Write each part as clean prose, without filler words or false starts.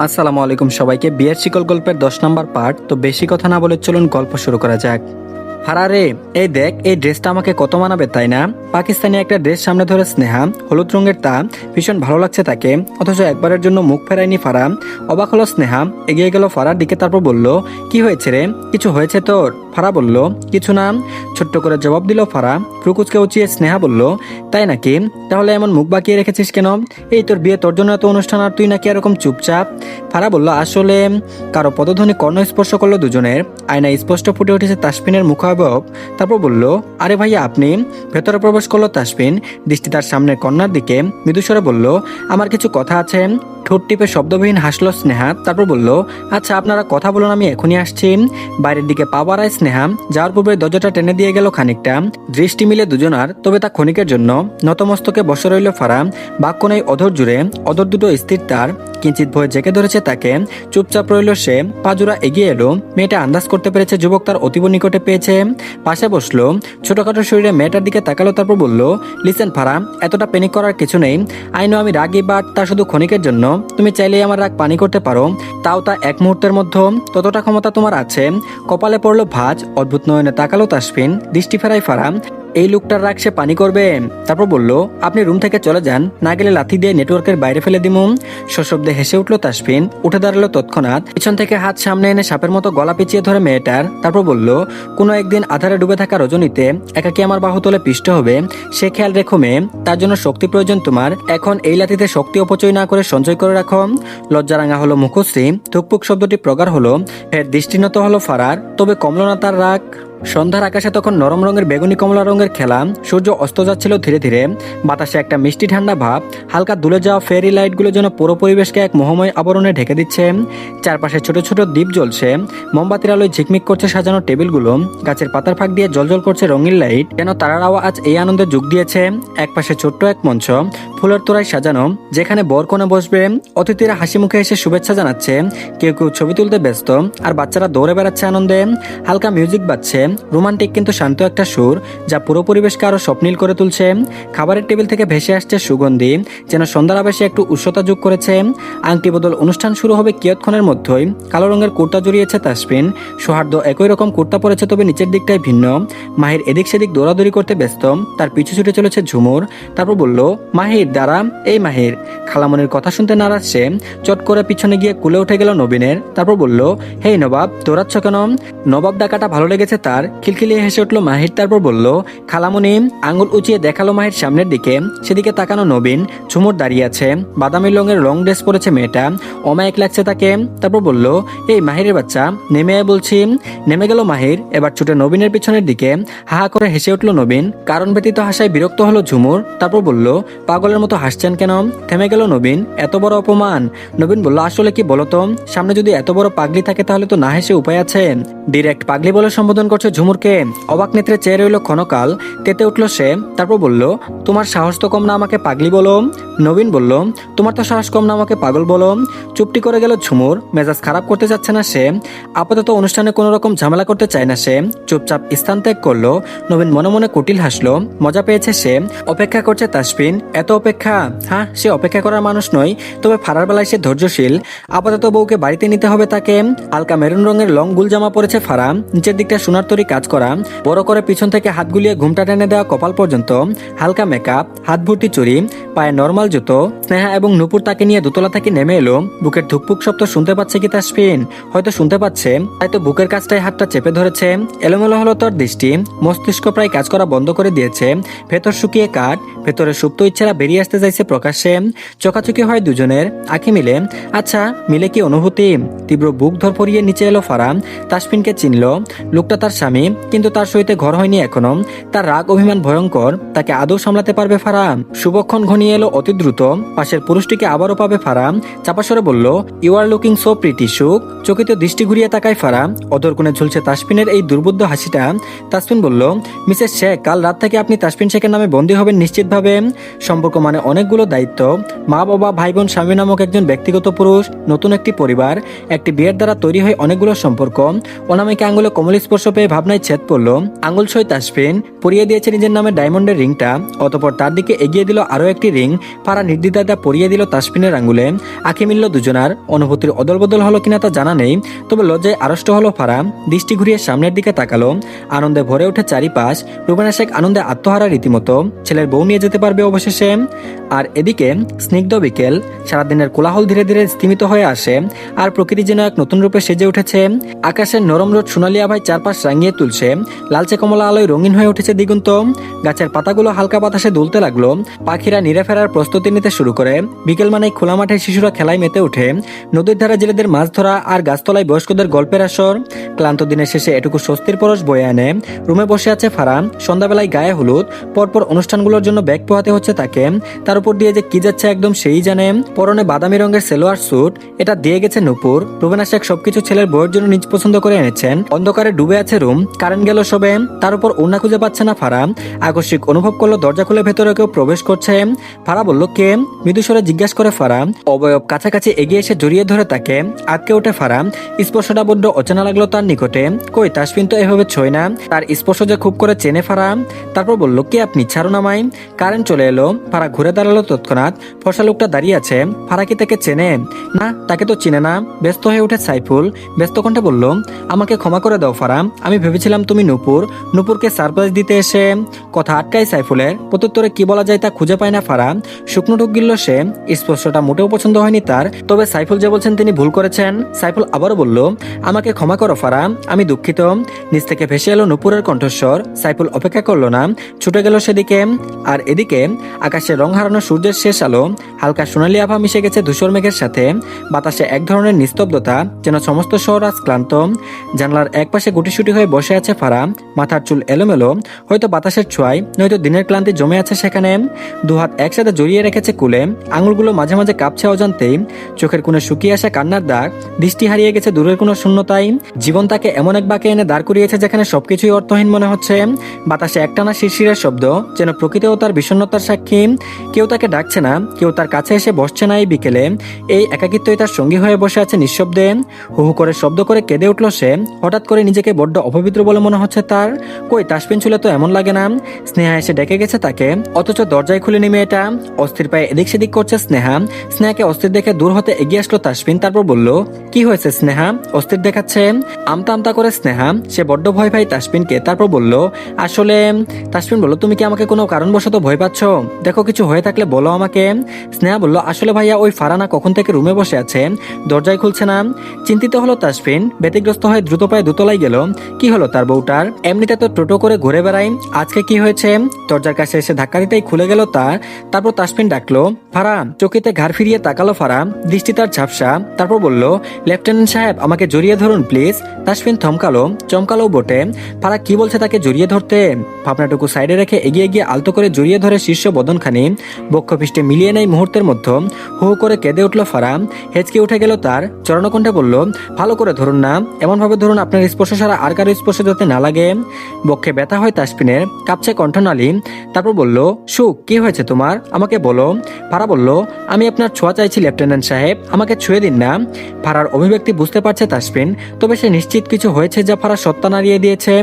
আসসালামু আলাইকুম সবাইকে। বিয়ের শিকল গল্পের 10 নম্বর পার্ট। তো বেশি কথা না বলে চলুন গল্প শুরু করা যাক। হারারে, এই দেখ, এই ড্রেসটা আমাকে কত মানাবে তাই না? পাকিস্তানি একটা ড্রেস সামনে ধরে স্নেহা, হলুদ রঙের তা, ভীষণ ভালো লাগছে তাকে, অথচ একবারের জন্য মুখ ফেরায়নি ফারা। অবাক হলো স্নেহা, এগিয়ে গেল ফারার দিকে, তারপর বলল, কি হয়েছে রে? কিছু হয়েছে তোর? ফারা বলল, কিছু না। ছোট্ট করে জবাব দিল ফারা। ফ্রুকুচকে উঁচিয়ে স্নেহা বলল, তাই নাকি? তাহলে এমন মুখ বাঁকিয়ে রেখেছিস কেন? এই তোর বিয়ে, তোর জন্য এত অনুষ্ঠান, আর তুই নাকি এরকম চুপচাপ? ফারা বলল, আসলে কারো পদধ্বনি কর্ণ স্পর্শ করলো দুজনের। আয়নায় স্পষ্ট ফুটে উঠেছে তাসফিনের মুখাবয়ব। তারপর বলল, আরে ভাইয়া আপনি? ভেতরে প্রবেশ করলো তাসফিন, দৃষ্টি তার সামনের কন্যার দিকে, মৃদুস্বরে বলল, আমার কিছু কথা আছে। ঠোঁট টিপে শব্দবিহীন হাসলো স্নেহা, তারপর বলল, আচ্ছা আপনারা কথা বলুন, আমি এখনই আসছি। বাইরের দিকে পা বাড়ায় স্নেহা, যাওয়ার পূর্বে দরজাটা টেনে দিয়ে গেল খানিকটা। দৃষ্টি মিলে দুজনার, তবে তা ক্ষণিকের জন্য। নতমস্তকে বসে রইল ফারা, বাক্য নেই অধর জুড়ে, অধর দুটো স্থির তার। কিঞ্চিত ভয়ে জেকে ধরেছে তাকে, চুপচাপ রইল সে। পাজুরা এগিয়ে এলো, মেয়েটা আন্দাজ করতে পেরেছে যুবক তার অতীব নিকটে পেয়েছে। পাশে বসলো, ছোটখাটো শরীরে মেয়েটার দিকে তাকালো, তারপর বলল, লিসেন ফারা, এতটা প্যানিক করার কিছু নেই। আই নো আমি রাগী, বাট তা শুধু ক্ষণিকের জন্য। তুমি চাইলেই আমার রাগ পানি করতে পারো, তাও তা এক মুহূর্তের মধ্যে। ততটা ক্ষমতা তোমার আছে। কপালে পড়লো ভাঁজ, অদ্ভুত নয়নে তাকালো তাসফিন, দৃষ্টি ফেরাই ফারা। এই লোকটার রাগ সে পানি করবে। তারপর বলল, আপনি রুম থেকে চলে যান, না গেলে লাথি দিয়ে নেটওয়ার্কের বাইরে ফেলে দিমু। সশব্দে হেসে উঠলো তাসফিন, উঠে দাঁড়ালো তৎক্ষণাৎ, পিছন থেকে হাত সামনে এনে সাপের মতো গলা পেঁচিয়ে ধরে মেয়েটার। তারপর বলল, কোনো একদিন আধারে ডুবে থাকা রজনীতে একাকি আমার বাহু তলে পিষ্ট হবে, সে খেয়াল রেখো মেয়ে। তার জন্য শক্তি প্রয়োজন তোমার। এখন এই লাথিতে শক্তি অপচয় না করে সঞ্চয় করে রাখো। লজ্জারাঙা হলো মুখশ্রী, থুকপুক শব্দটি প্রগাঢ় হলো। ফের দৃষ্টিনত হলো ফারার, তবে কমল না তার রাগ। সন্ধ্যার আকাশে তখন নরম রঙের বেগুনি কমলা রঙের খেলা। সূর্য অস্ত যাচ্ছিল ধীরে ধীরে। বাতাসে একটা মিষ্টি ঠান্ডা ভাব, হালকা দুলে যাওয়া ফেরি লাইটগুলো যেন পুরো পরিবেশকে এক মোহময় আবরণে ঢেকে দিচ্ছে। চারপাশে ছোট ছোট দ্বীপ জ্বলছে, মোমবাতির আলোয় ঝিকমিক করছে সাজানো টেবিলগুলো। গাছের পাতার ফাঁক দিয়ে জলজল করছে রঙিন লাইট, যেন তারারাও আজ এই আনন্দে যোগ দিয়েছে। একপাশে ছোট্ট এক মঞ্চ, ফুলের তোড়ায় সাজানো, যেখানে বর কনে বসবে। অতিথিরা হাসি মুখে এসে শুভেচ্ছা জানাচ্ছে, কেউ কেউ ছবি তুলতে ব্যস্ত, আর বাচ্চারা দৌড়ে বেড়াচ্ছে আনন্দে। হালকা মিউজিক বাজছে, রোমান্টিক কিন্তু শান্ত একটা সুর, যা পুরো পরিবেশকে আরো স্বপ্নীল করে তুলছে। খাবারের টেবিল থেকে ভেসে আসছে সুগন্ধি, যেন সন্ধ্যার আবেশে একটু উষ্ণতা যোগ করেছে। আংটি বদল অনুষ্ঠান শুরু হবে কিয়ৎক্ষণের মধ্যেই। কালো রঙের কুর্তা জড়িয়েছে তাসফিন, সৌহার্দ্য একই রকম কুর্তা পরেছে, তবে নিচের দিকটাই ভিন্ন। মাহির এদিক সেদিক দৌড়াদৌড়ি করতে ব্যস্ত, তার পিছু ছুটে চলেছে ঝুমুর। তারপর বলল, মাহির দাঁড়া। এই মাহির। খালামনির কথা শুনতে নারাজ সে, চট করে পিছনে গিয়ে কুলে উঠে গেল নবীনের। তারপর বলল, হেই নবাব, দৌড়াচ্ছ কেন? নবাব ডাকাটা ভালো লেগেছে তার, খিলখিলিয়ে হেসে উঠল মাহির। তারপর বলল, খালামনি। আঙুল উঁচিয়ে দেখালো মাহির সামনের দিকে, সেদিকে তাকানো নবীন। ঝুমুর দাঁড়িয়ে আছে, বাদামি রঙের লং ড্রেস পরেছে মেয়েটা, অমায়িক লাগছে তাকে। তারপর বলল, এই মাহিরের বাচ্চা, নেমে আয় বলছি। নেমে গেল মাহির, এবার ছুটে নবীনের পিছনের দিকে। হাহা করে হেসে উঠল নবীন, কারণ ব্যতীত হাসায় বিরক্ত হলো ঝুমুর। তারপর বলল, পাগলের মতো হাসছেন কেন? থেমে গেল নবীন, এত বড় অপমান। নবীন বলল, আসলে কি বলতো, সামনে যদি এত বড় পাগলি থাকে তাহলে তো না হেসে উপায় আছে। ডিরেক্ট পাগলি বলে সম্বোধন করছে ঝুমুরকে। অবাক নেত্রে চেয়ে রইল ক্ষণকাল, তেতে উঠল সে। তারপর বলল, তোমার সাহস তো কম না আমাকে পাগলি বলো? নবীন বলল, তোমার তো সাহস কম না আমাকে পাগল বলো? চুপটি করে গেল ঝুমুর, মেজাজ খারাপ করতে যাচ্ছে না সে। আপাতত অনুষ্ঠানে কোনো রকম ঝামেলা করতে চায় না সে, চুপচাপ স্থান ত্যাগ করলো। নবীন মনে মনে কুটিল হাসলো, মজা পেয়েছে সে। অপেক্ষা করছে তাসফিন, এত অপেক্ষা? হ্যাঁ, সে অপেক্ষা করার মানুষ নয়, তবে ফারার বেলায় সে ধৈর্যশীল। আপাতত বউকে বাড়িতে নিতে হবে তাকে। হালকা মেরুন রঙের লং গুল জামা পরেছে ফারা, নিচের দিকটা সোনার তরি কাজ করা, বড় করে পিছন থেকে হাত গুলিয়ে ঘুমটা টেনে দেওয়া কপাল পর্যন্ত, হালকা মেকআপ, হাত ভর্তি চুড়ি, পায়ে নর্মাল জুতো। স্নেহা এবং নুপুর তাকে নিয়ে দোতলা থেকে নেমে এলো। বুকের ধুকপুক শব্দ শুনতে পাচ্ছে কি তাসফিন? হয়তো শুনতে পাচ্ছে, তাই তো বুকের কাছটায় হাতটা চেপে ধরেছে। এলোমেলো হলো তার দৃষ্টি, মস্তিষ্ক প্রায় কাজ করা বন্ধ করে দিয়েছে। ভেতর শুকিয়ে কাঠ, ভেতরে সুপ্ত ইচ্ছারা বেরিয়ে আসতে চাইছে প্রকাশ্যে। চোখাচোখি হয় দুজনের, আঁখি মিলে। আচ্ছা, মিলে কি অনুভূতি? তীব্র বুক ধর পড়িয়ে নিচে এলো ফারা, তাসফিনকে চিনল। লোকটা তার স্বামী, কিন্তু তার সহিতে ঘর হয়নি এখনো। তার রাগ অভিমান ভয়ঙ্কর, তাকে আদৌ সামলাতে পারবে ফারা? শুভক্ষণ ঘনিয়ে এলো অতি দ্রুত, পাশের পুরুষটিকে আবারও পাবে ফারা। চাপাসরে বলল, you are looking so pretty সুখ। চকিত দৃষ্টি ঘুরিয়ে তাকায় ফারা, অদর কোণে ঝুলছে তাসফিনের এই দুর্বোধ্য হাসিটা। তাসফিন বলল, মিসেস শেখ, কাল রাত থেকে আপনি তাসফিন শেখের নামে বন্দী হবেন নিশ্চিতভাবে। সম্পর্ক মানে অনেকগুলো দায়িত্ব, মা বাবা ভাই বোন স্বামী নামক একজন ব্যক্তিগত পুরুষ, নতুন একটি পরিবার। একটি বিয়ের দ্বারা তৈরি হয় অনেকগুলো সম্পর্ক। অনামিকা আঙ্গুলে কোমল স্পর্শ পেয়ে ভাবনায় ছেদ পড়লো। আঙুল সই তাসফিন পরিয়ে দিয়েছে নিজের নামে ডায়মন্ডের রিংটা, অতপর তার দিকে এগিয়ে দিল আরো একটি রিং। ফারা নির্দ্বিধায় তা পরিয়ে দিল তাসফিনের আঙুলে। আঁখি মিলল দুজনার, অনুভূতির অদল বদল হলো কিনা তা জানা নেই, তবে লজ্জায় আড়ষ্ট হলো ফারা। দৃষ্টি ঘুরিয়ে সামনের দিকে তাকালো, আনন্দে ভরে ওঠে চারিপাশ। রুবানা শেখ আনন্দে আত্মহারা রীতিমতো, ছেলের বউ নিয়ে যেতে পারবে অবশেষে। আর এদিকে স্নিগ্ধ বিকেল, সারাদিনের কোলাহল ধীরে ধীরে স্তিমিত হয়ে আসে, আর প্রকৃতি যেন এক নতুন রূপে সেজে উঠেছে। আকাশের নরম রোদ সোনালী আভায় চারপাশ রাঙিয়ে তুলছে, লালচে কমলা আলোয় রঙিন হয়ে উঠেছে দিগন্ত। গাছের পাতাগুলো হালকা বাতাসে দুলতে লাগলো, পাখিরা নিরে ফেরার প্রস্তুতি নিতে শুরু করে। বিকেল মানে খোলা মাঠে শিশুরা খেলায় মেতে ওঠে, নদীর ধারা জেলেদের মাছ ধরা, আর গাছতলায় বয়স্কদের গল্পের আসর। ক্লান্ত দিনের শেষে এটুকু স্বস্তির পরশ বয়ে আনে। রুমে বসে আছে ফারা, সন্ধ্যাবেলায় গায়ে হলুদ, পরপর অনুষ্ঠানগুলোর জন্য ব্যাগ পোহাতে হচ্ছে তাকে। তার উপর দিয়ে যে কি যাচ্ছে একদম সেই জানে। পরনে বাদামি রঙের সেলোয়ার স্যুট, এটা দিয়ে গেছে নূপুর। রুবেনা শেখ সবকিছু ছেলের বউয়ের জন্য নিজ পছন্দ করে এনেছেন। অন্ধকারে ডুবে আছে রুম, কারেন্ট গেল সবে। তার উপর ওড়না খুঁজে পাচ্ছে না ফারা। আকস্মিক অনুভব করলো দরজা খুলে ভেতরে কেউ প্রবেশ করছে। ফারা বলল কে? মৃদুস্বরে জিজ্ঞাসা করে ফারা। অবয়ব কাছাকাছি এগিয়ে এসে জড়িয়ে ধরে তাকে। আটকে ওঠে ফারা, স্পর্শটা বড্ড অচেনা লাগলো তার নিকটে। কই তাসফিন তো এভাবে ছয় না, তার স্পর্শ যে খুব করে চেনে ফারা। তারপর বলল কে আপনি, ছাড়ুন আমায়। কারেন্ট চলে এলো, ফারা ঘুরে দাঁড়ালো তৎক্ষণাৎ। ফর্সা লোকটা দাঁড়িয়ে আছে, ফারা কি তাকে চেনে? না, তাকে তো চিনে না। ব্যস্ত হয়ে উঠে সাইফুল, ব্যস্ত কণ্ঠে বলল আমাকে ক্ষমা করে দাও ফারা, আমি ভেবেছিলাম তুমি নূপুর। নূপুরকে সারপ্রাইজ দিতে এসে। কথা আটকায় সাইফুলের, প্রত্যুত্তরে কি বলা যায় তা খুঁজে পায় না ফারা। শুকনো ঢুক গিলল সে, স্পর্শটা মোটেও পছন্দ হয়নি তার। তবে সাইফুল যে বলছেন তিনি ভুল করেছেন। সাইফুল আবারও বলল আমাকে ক্ষমা করো ফারা, আমি দুঃখিত। নিচ থেকে ভেসে এলো নূপুরের কণ্ঠস্বর। সাইফুল অপেক্ষা করলো না, ছুটে গেল সেদিকে। আর এদিকে আকাশে রং হারানো সূর্যের শেষ আলো, হালকা সোনালী আভা মিশে গেছে ধূসর মেঘের সাথে। বাতাসে এক ধরনের নিস্তব্ধতা, যেন সমস্ত শহর আজ ক্লান্ত। জানলার একপাশে গুটিসুটি হয়ে বসে আছে ফারা, মাথার চুল এলোমেলো, হয়তো বাতাসের ছোঁয়ায়, নয়তো দিনের ক্লান্তি জমে আছে সেখানে। দুহাত একসাথে জড়িয়ে রেখেছে কুলে, আঙুলগুলো মাঝে মাঝে কাঁপছে অজান্তেই। চোখের কোণে শুকিয়ে আসা কান্নার দাগ, দৃষ্টি হারিয়ে গেছে দূরের কোনো শূন্যতায়। জীবন তাকে এমন এক বাঁকে এনে দাঁড় করিয়েছে যেখানে সবকিছুই অর্থহীন মনে হচ্ছে। বাতাসে একটানা শিরশিরের শব্দ, যেন প্রকৃতিও তার বিষণ্ণতার সাক্ষী। কেউ তাকে ডাকছে না, কেউ তার কাছে এসে বসছে না এই বিকেলে। এই একাকিত্বই তার সঙ্গী হয়ে বসে আছে নিঃশব্দে। হু হু করে শব্দ করে কেঁদে উঠল সে। হঠাৎ করে নিজেকে বড্ড অপবিত্র বলে মনে হচ্ছে তার। কই তাসফিন ছিল তো এমন লাগে না। স্নেহা এসে ডেকে গেছে তাকে, অথচ দরজায় খুলেনি মেয়েটা। অস্থির পায়ে এদিক সেদিক করছে স্নেহা। স্নেহাকে অস্থির দেখে দূর হতে এগিয়ে আসলো তাসফিন। তারপর বলল কি হয়েছে স্নেহা, অস্থির দেখাচ্ছে। আমতা আমতা করে স্নেহা, সে বড্ড ভয় পায় তাসফিনকে। তারপর বলল আসলে। তাসফিন বলল তুমি কি আমাকে কোনো কারণবশত ভয় পাচ্ছ? দেখো কিছু হয়ে থাকলে বলো আমাকে। স্নেহা বলল আসলে ভাইয়া ওই ফারানা কখন থেকে রুমে বসে আছে, দরজায় খুলছে না। চিন্তিত হলো তাসফিন, ব্যতিগ্রস্ত হয়ে দ্রুত পায়ে দোতলায় গেল। কি হলো তার বউটার? এমনিতে তো টোটো করে ঘুরে বেড়াই, আজকে কি হয়েছে? দরজার কাছে এসে ধাক্কা দিতেই খুলে গেল তার। তারপর তাসফিন ডাকলো ফারা। চকিতে ঘাড় ফিরিয়ে তাকালো ফারা, দৃষ্টি তার ঝাপসা। তারপর বলল লেফটেন্যান্ট সাহেব আমাকে জড়িয়ে ধরুন প্লিজ। তাসফিন থমকালো, চমকালো বটে। ফারা কি বলছে তাকে জড়িয়ে ধরতে? ভাবনাটুকু সাইডে রেখে এগিয়ে গিয়ে আলতো করে জড়িয়ে ধরে শীর্ষ বদনখানি, বক্ষপৃষ্ঠে মিলিয়ে নেই মুহূর্তের মধ্যে। হু করে কেঁদে উঠল ফারা, হেঁচকে উঠে গেল তার। চরণকণ্ঠে বলল ভালো করে ধরুন না, এমন ভাবে ধরুন আপনার স্পর্শ ছাড়া আর কারো স্পর্শ যাতে না লাগে। বক্ষে ব্যথা হয় তাসফিনের, কাঁপছে কণ্ঠনালী। তারপর বলল সুখ কি হয়েছে তোমার, আমাকে বলো। ফারা বলল আমি আপনার ছোঁয়া চাইছি লেফটেন্যান্ট সাহেব, আমাকে ছুঁয়ে দিন না। ফারার অভিব্যক্তি বুঝতে পারছে তাসফিন, তবে সে নিশ্চিত কিছু হয়েছে যা ফারা সত্তা নাড়িয়ে দিয়েছে।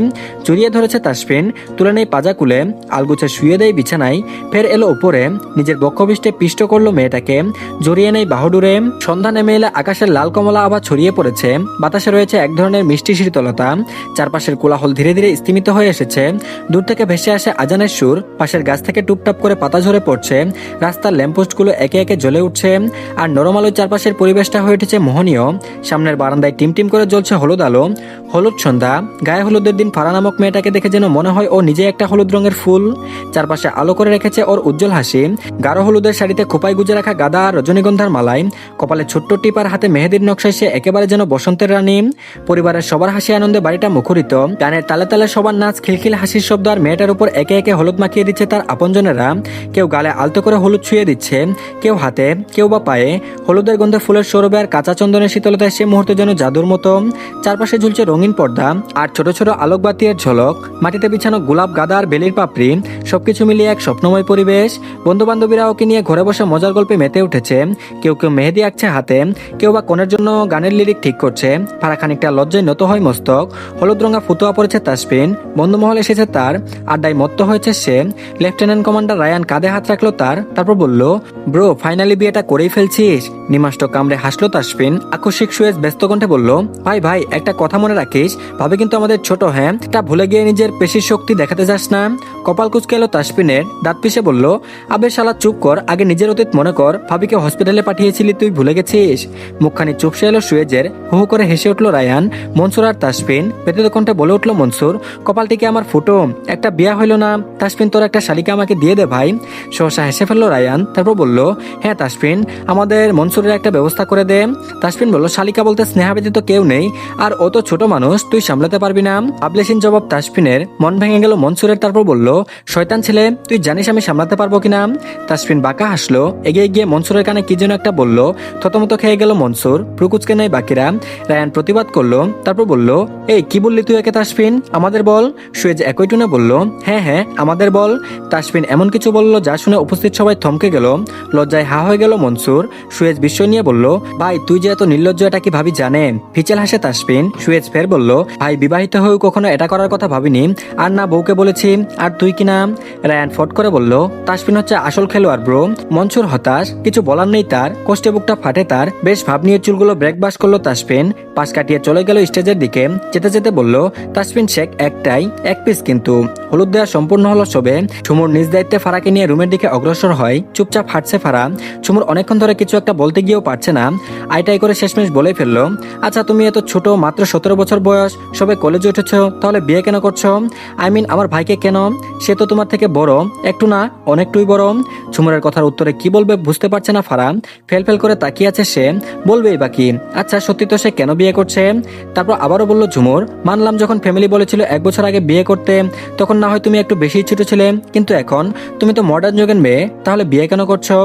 জড়িয়ে ধরেছে তাসফিন, তুলে নেই পাজা কুলে, আলগুছে শুয়ে দেয় বিছানায়। ফের এলো উপরে, নিজের বক্ষপৃষ্ঠে পিষ্ট করলো মেয়েটাকে, জড়িয়ে নেই বাহুডুরে। সন্ধ্যা নেমে এলে আকাশের লাল কমলা আভা ছড়িয়ে পড়েছে, বাতাসে রয়েছে এক ধরনের মিষ্টি শীতলতা। চারপাশের কোলাহল ধীরে ধীরে স্তিমিত হয়ে এসেছে। দূর থেকে ভেসে আসে আজানের সুর, পাশের গাছ থেকে টুপটাপ করে পাতা ঝরে পড়ছে। রাস্তার ল্যাম্পপোস্টগুলো একে একে জ্বলে উঠছে, আর নরম আলোয় চারপাশের পরিবেশটা হয়ে উঠেছে মোহনীয়। সামনের বারান্দায় টিমটিম করে জ্বলছে হলুদ আলো। হলুদ সন্ধ্যা, গায়ে হলুদের দিন ফারা নামক মেয়েটাকে দেখে যেন মনে হয় ও নিজে একটা হলুদ রঙের ফুল। চারপাশে আলো করে রেখেছে ওর উজ্জ্বল হাসি। গাঢ় হলুদের শাড়িতে খোপায় গুজে রাখা গাদা আর রজনীগন্ধার মালায়, কপালে ছোট্ট টিপার হাতে মেহেদির নকশায় সে একেবারে যেন বসন্তের রানী। পরিবারের সবার হাসি আনন্দে বাড়িটা মুখরিত। গানের তালে তালে সবার নাচ, খিলখিল হাসির শব্দ, আর মেয়েটার উপর একে একে হলুদ মাখিয়ে দিচ্ছে তার আপনজনেরা। কেউ গালে আলতো করে হলুদ ছুঁয়ে দিচ্ছে, কেউ হাতে, কেউ বা পায়ে। হলুদের গন্ধে ফুলের সৌরভে আর কাঁচা চন্দনের শীতলতায় সে মুহূর্তে যেন জাদুর মতো। চারপাশে ঝুলছে রঙিন পর্দা আর ছোট ছোট আলোকবাতির ঝলক, মাটিতে বিছানো গোলাপ, গাদা আর বেলির পাপড়ি, সবকিছু মিলিয়ে এক স্বপ্নময় পরিবেশ। বন্ধু বান্ধবীরা ওকে নিয়ে ঘরে বসে মজার গল্পে মেতে উঠেছে। কেউ কেউ মেহেদি আঁকছে হাতে, কেউ বা কোণের জন্য গানের লিরিক ঠিক করছে। ফারা খানিকটা লজ্জায় নত হয় মস্তক। হলুদ রঙা ফতুয়া পড়েছে তাসফিন, বন্ধুমহল এসেছে তার, আড্ডায় মত্ত হয়েছে সে। লেফটেন্যান্ট কমান্ডার রায়ান কাঁধে হাত রাখলো তারপর বলল, ব্রো ফাইনালি বিয়েটা করেই ফেলছিস? নিমাষ্ট কামড়ে হাসলো তাসফিন। আকস্মিক সুয়েজ ব্যস্ত কণ্ঠে বলল, ভাই ভাই একটা কথা মনে রাখিস, ভাবে কিন্তু আমাদের ছোট, হ্যাঁ, তা ভুলে গিয়ে নিজের পেশির শক্তি দেখাতে যাস না। কপাল কুচকে এলো তাসফিনের, দাঁত পিষে বলল, আবে শালা চুপ কর, আগে নিজের অতীত মনে কর, ভাবিকে হসপিটালে পাঠিয়েছিলি তুই ভুলে গেছিস? মুখখানি চুপসে এলো সুয়েজের। হু হু করে হেসে উঠলো রায়ান। মনসুর আর তাসফিন ব্যতীত কণ্ঠে বলে উঠলো মনসুর, কপালটিকে আমার ফুটো, একটা বিয়া হইল না। তাসফিন তোর একটা শালিকা আমাকে দিয়ে দে ভাই। সহসা হেসে ফেললো রায়ান, তারপর বলল, হ্যাঁ তাসফিন, আমাদের মনসুরের একটা ব্যবস্থা করে দে। তাসফিন বলল, শালিকা বলতে স্নেহা ব্যতীত কেউ নেই, আর ও তো ছোট মানুষ, তুই সামলাতে পারবি না। আবলেশিন জবাব তাসফিনের। মন ভেঙে গেল মনসুরের, তারপর বলল, শয়তান ছেলে, তুই জানিস আমি সামলাতে পারবো কিনা? তাসফিন বাঁকা হাসলো, এগিয়ে গিয়ে মনসুরের কানে কি যেন একটা বলল। থতমত খেয়ে গেল মনসুর, প্রকুচকে নেই বাকিরা। রায়ান প্রতিবাদ করলো, তারপর বলল, এই কি বললি তুই একে তাসফিন, আমাদের বল। সুয়েজ একই টুনে বলল, হ্যাঁ হ্যাঁ আমাদের বল। তাসফিন এমন কিছু বলল যা শুনে উপস্থিত সবাই থমকে গেল। লজ্জায় হা হয়ে গেল মনসুর। সুয়েজ বিস্ময় নিয়ে বলল, ভাই তুই যে এত নির্লজ্জ এটা কি ভাবি জানেন? ফিচেল হাসে তাসফিন। সুয়েজ ফের বলল, ভাই বিবাহিত হয়েও কখনো এটা করার কথা ভাবিনি, আর না বউকে বলেছি, আর তুই কিনা। রায়ান ফট করে বলল, তাসফিন হচ্ছে আসল খেলোয়াড় ব্রো। মনসুর হতাশ, কিছু বলার নেই তার, কষ্টে বুকটা ফাটে তার। বেশ ভাব নিয়ে চুলগুলো ব্রেক বাস করলো তাসফিন। পাশ কাটিয়ে চলে গেল স্টেজের দিকে। যেতে যেতে বলল, তাসফিন শেখ একটাই, এক পিস কিন্তু। হলুদ দেওয়া সম্পূর্ণ হলো সবে। ঝুমুর নিজ দায়িত্বে ফারাকে নিয়ে রুমের দিকে অগ্রসর হয়। চুপচাপ হাঁটছে ফারা। ঝুমুর অনেকক্ষণ ধরে কিছু একটা বলতে গিয়েও পারছে না, আইটাই করে শেষমেশ বলে ফেললো, আচ্ছা তুমি এত ছোট, মাত্র 17 বছর বয়স, সবে কলেজে উঠেছ, তাহলে বিয়ে কেন করছো? আই মিন আমার ভাইকে কেন? সে তো তোমার থেকে বড়, একটু না অনেকটুই বড়। ঝুমুরের কথার উত্তরে কি বলবে বুঝতে পারছে না ফারা। ফেল করে তাকিয়ে আছে সে, বলবেই বাকি। আচ্ছা সত্যি তো সে কেন বিয়ে করছে? তারপর আবারও বলল ঝুমুর, মানলাম যখন ফ্যামিলি বলেছিল 1 বছর আগে বিয়ে করতে, তখন না হয় তুমি একটু বেশি ছোট ছিলে, কিন্তু এখন তুমি তো মডার্ন যুগের মেয়ে, তাহলে বিয়ে কেন করছো?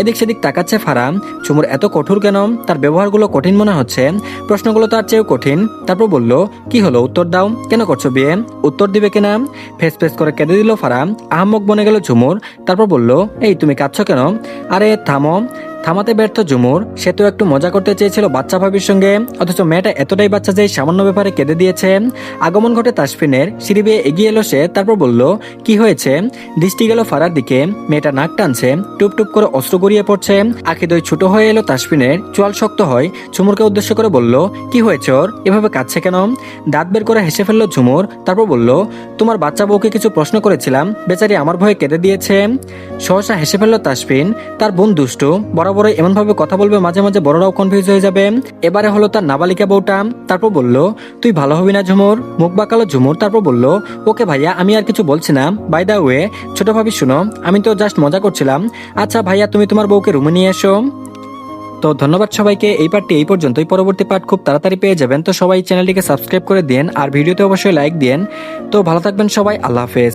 এদিক সেদিক তাকাচ্ছে ফারা। ঝুমুর এত কঠোর কেন? তার ব্যবহারগুলো কঠিন মনে হচ্ছে, প্রশ্নগুলো তার চেয়েও কঠিন। তারপর বলল, কি হলো উত্তর দাও, কেন করছো বিয়ে? উত্তর দিবে কিনা? ফেস ফেস করে কেঁদে দিল ফারা। আহাম্মক বনে গেল ঝুমুর। তারপর বলল, এই তুমি কাঁদছো কেন? আরে থামো। থামাতে ব্যর্থ ঝুমুর। সে তো একটু মজা করতে চেয়েছিল বাচ্চা ভাবির সঙ্গে, অথচ মেয়েটা এতটাই বাচ্চা যে সামান্য ব্যাপারে কেঁদে দিয়েছে। আগমন ঘটে তাসফিনের। সিঁড়ি বেয়ে এগিয়ে এলো সে, তারপর বলল, কি হয়েছে? দৃষ্টি গেল ফারার দিকে। মেয়েটা নাক টানছে, টুপ টুপ করে অস্ত্র গড়িয়ে পড়ছে। আখি দই ছোট হয়ে এলো তাসফিনের, চোয়াল শক্ত হয়। ঝুমুরকে উদ্দেশ্য করে বলল, কি হয়েছে ওর, এভাবে কাঁদছে কেন? দাঁত বের করে হেসে ফেললো ঝুমুর। তারপর বলল, তোমার বাচ্চা বউকে কিছু প্রশ্ন করেছিলাম, বেচারি আমার ভয়ে কেঁদে দিয়েছে। সহসা হেসে ফেললো তাসফিন। তার বোন দুষ্টু, বরাবরই এমন ভাবে কথা বলবে মাঝে মাঝে বড়রাও কনফিউজ হয়ে যাবে। এবারে হলো তার নাবালিকা বউটা। তারপর বলল, তুই ভালো হবি না ঝুমুর। মুখ বাঁকালো ঝুমুর। তারপর বলল, ওকে ভাইয়া আমি আর কিছু বলছি না। বাই দা ওয়ে ছোট ভাবি শুনো, আমি তো জাস্ট মজা করছিলাম। আচ্ছা ভাইয়া তুমি তোমার বউকে রুমে নিয়ে এসো। তো ধন্যবাদ সবাইকে, এই পার্টটি এই পর্যন্তই। পরবর্তী পার্ট খুব তাড়াতাড়ি পেয়ে যাবেন। তো সবাই চ্যানেলটিকে সাবস্ক্রাইব করে দিন, আর ভিডিওতে অবশ্যই লাইক দিন। তো ভালো থাকবেন সবাই, আল্লাহ হাফেজ।